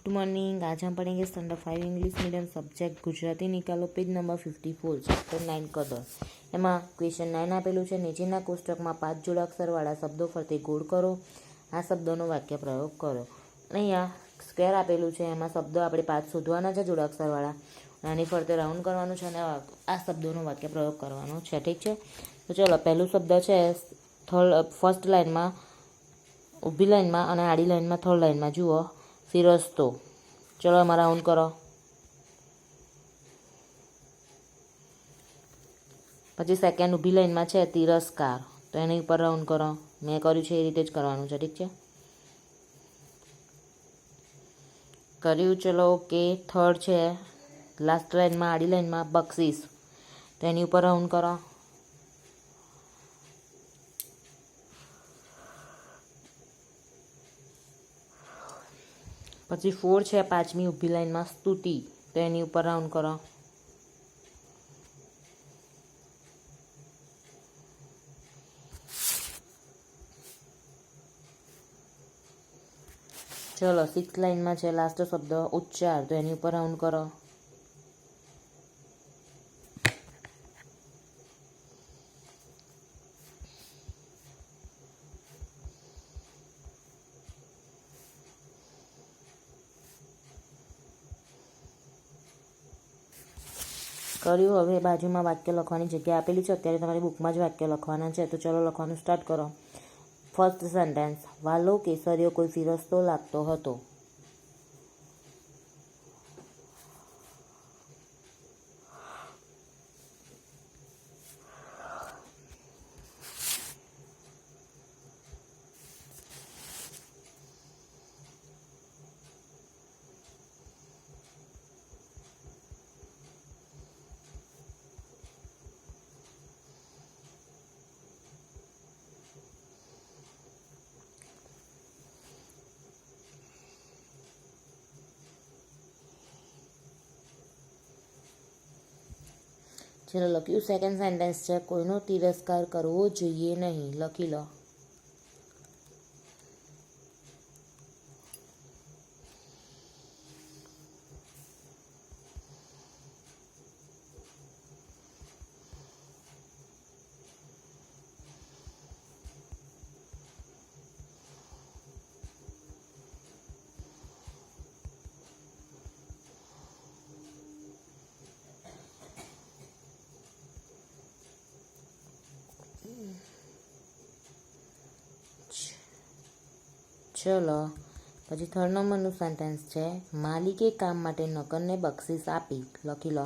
Good morning. आज हम पढ़ेंगे standard 5 English medium subject Gujarati. निकालो पेज नंबर 54 चैप्टर 9 कदर। एમાં ક્વેશ્ચન 9 આપેલું છે। નીચેના કોષ્ટકમાં 5 જોડાક્ષરવાળા શબ્દો ફરતે ગોળ કરો। આ શબ્દોનો વાક્ય પ્રયોગ કરો। અહીંયા સ્ક્વેર આપેલું છે, એમાં શબ્દો આપણે 5 શોધવાના છે જોડાક્ષરવાળા, આની ફરતે રાઉન્ડ કરવાનું છે અને આ શબ્દોનો વાક્ય પ્રયોગ કરવાનો છે। ઠીક છે, તો ચલો પહેલું શબ્દ છે ફર્સ્ટ લાઇનમાં, ઊભી લાઇનમાં અને આડી લાઇનમાં થર્ડ લાઇનમાં જુઓ ફિરસ્તો। ચલો એમાં રાઉન્ડ કરો। પછી સેકન્ડ ઊભી લાઇનમાં છે તિરસ્કાર, તો એની ઉપર રાઉન્ડ કરો। મેં કર્યું છે એ રીતે જ કરવાનું છે, ઠીક છે, કર્યું। ચલો ઓકે। થર્ડ છે લાસ્ટ લાઇનમાં આડી લાઇનમાં બક્ષિસ, તો એની ઉપર રાઉન્ડ કરો। પછી 4 છે પાંચમી ઊભી લાઇનમાં સ્તુતિ, તો એની ઉપર રાઉન્ડ કરો। ચલો 6 લાઇનમાં છે લાસ્ટ શબ્દ ઉચ્ચાર, તો એની ઉપર રાઉન્ડ કરો। કર્યું। હવે બાજુમાં વાક્ય લખવાની જગ્યા આપેલી છે, અત્યારે તમારી બુકમાં જ વાક્ય લખવાના છે, તો ચલો લખવાનું સ્ટાર્ટ કરો। ફર્સ્ટ સેન્ટેન્સ, વાલો કેસરીયો કોઈ ફિરસ્તો લાગતો હતો। ચલો લખ્યું। સેકન્ડ સેન્ટેન્સ છે કોઈનો તિરસ્કાર કરવો જોઈએ નહીં, લખી લો। ચલો પછી થર્ડ નંબરનું સેન્ટેન્સ છે માલિકે કામ માટે નકરને બક્ષિસ આપી, લખી લો।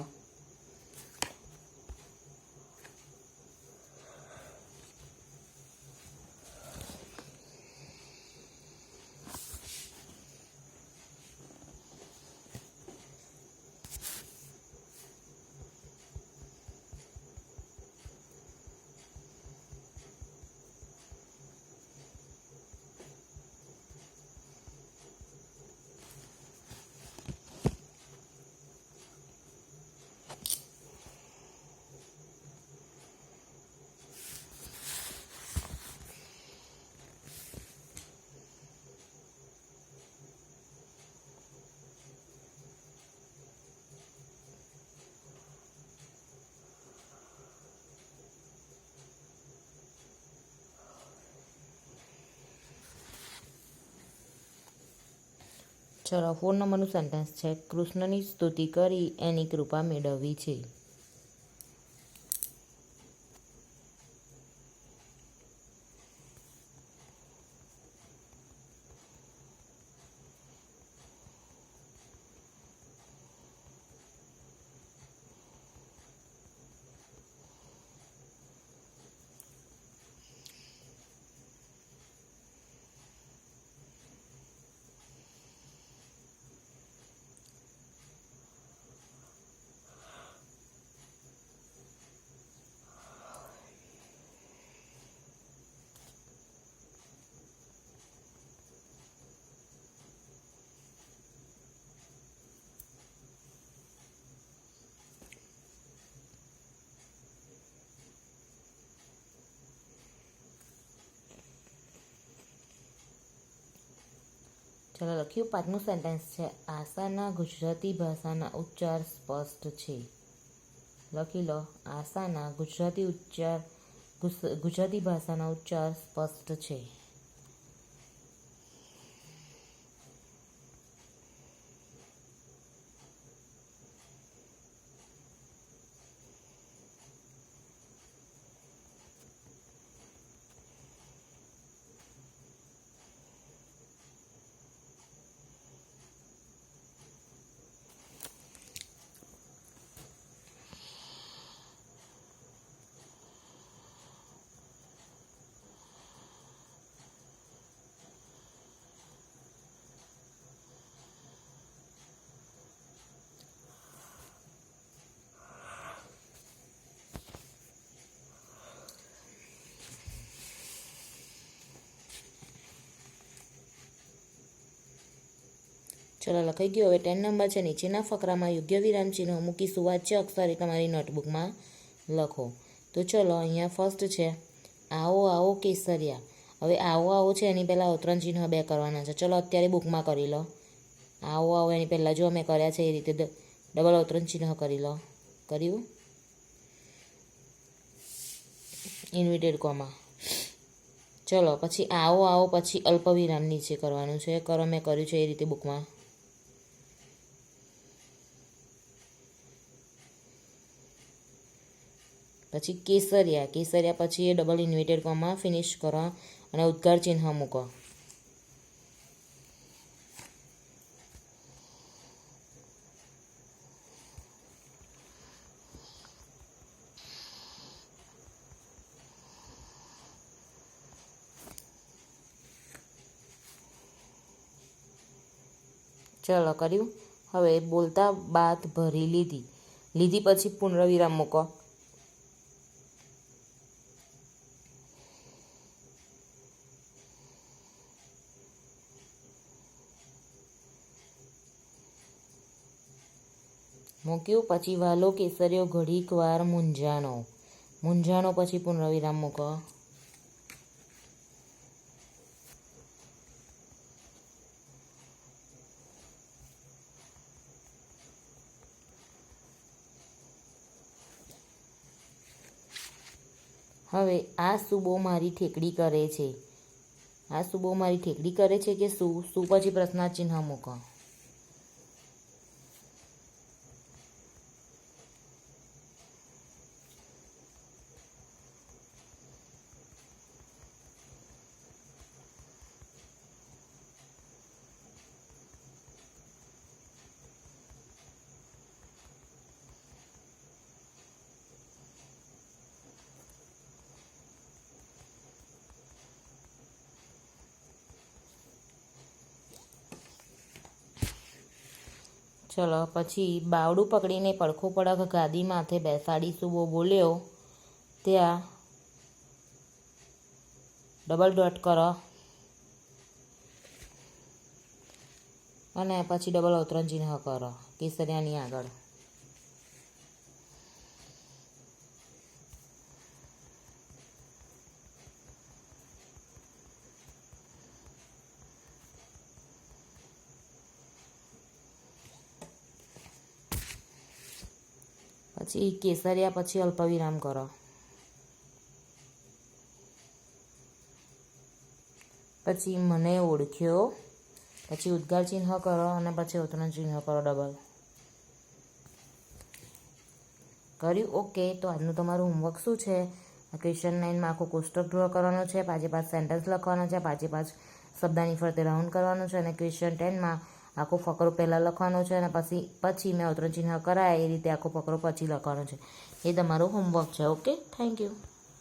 ચલો 4 નંબરનું સેન્ટેન્સ છે કૃષ્ણની સ્તુતિ કરી એની કૃપા મેળવવી છે। ચલો લખ્યું. 5મું સેન્ટેન્સ છે. આશાના ગુજરાતી ભાષાના ઉચ્ચાર સ્પષ્ટ છે. લખી લો. આશાના ગુજરાતી ભાષાના ઉચ્ચાર સ્પષ્ટ છે. ચલો લખાઈ ગયું. હવે 10 નંબર છે. નીચેના ફકરામાં યોગ્ય વિરામ ચિહ્નો મૂકી સુવાચ્ય અક્ષરે તમારી નોટબુકમાં લખો. તો ચલો અહીંયા ફર્સ્ટ છે આવો આવો કેસરિયા. હવે આવો આવો છે એની પહેલાં અવતરણ ચિહ્ન 2 કરવાના છે. ચલો અત્યારે બુકમાં કરી લો. આવો આવો એની પહેલાં જો અમે કર્યા છે એ રીતે ડબલ અવતરણ ચિહ્ન કરી લો. કર્યું? ઇન્વિટેડ કોમા. ચલો પછી આવો આવો પછી અલ્પવિરામ નીચે કરવાનું છે. કરો મેં કર્યું છે એ રીતે બુકમાં. પછી કેસરિયા. કેસરિયા પછી એ ડબલ ઇન્વિટેડ કોમા ફિનિશ કરો અને ઉદ્ગાર ચિહ્ન મૂકો. ચલો કર્યું. હવે બોલતા બાદ ભરી લીધી. લીધી પછી પૂર્ણવિરામ મૂકો. મૂક્યું. પછી વાલો કેસરીઓ ઘડીક વાર મૂંઝાણો. મૂંઝાણો પછી પૂર્ણવિરામ મૂકો. હવે આ સુબો મારી ઠેકડી કરે છે. આ સુબો મારી ઠેકડી કરે છે કે શું? શું પછી પ્રશ્નાર્થ ચિહ્ન મૂકો. ચલો પછી બાવડું પકડીને પડખો પડખ ગાદી માથે બેસાડી સુબો બોલ્યો ત્યાં ડબલ ડોટ કરો અને પછી ડબલ અવતરણ ચિહ્ન કરો કેસરિયાની આગળ. પછી કેસરિયા પછી અલ્પવિરામ કરો. પછી મને ઓળખ્યો પછી ઉદ્ગાર ચિહ્ન કરો અને પછી અવતરણ ચિહ્ન કરો ડબલ. કર્યું? ઓકે. તો આજનું તમારું હોમવર્ક શું છે? ક્વેશ્ચન 9માં આખો કોષ્ટક ડ્રો કરવાનો છે. 5 સેન્ટેન્સ લખવાના છે. 5 શબ્દની ફરતે રાઉન્ડ કરવાનું છે. અને ક્વેશ્ચન 10માં આખો ફકરો પહેલાં લખવાનો છે અને પછી મેં અવતરણ ચિહ્ન કરાય એ રીતે આખો ફકરો પછી લખવાનો છે. એ તમારું હોમવર્ક છે. Okay, thank you.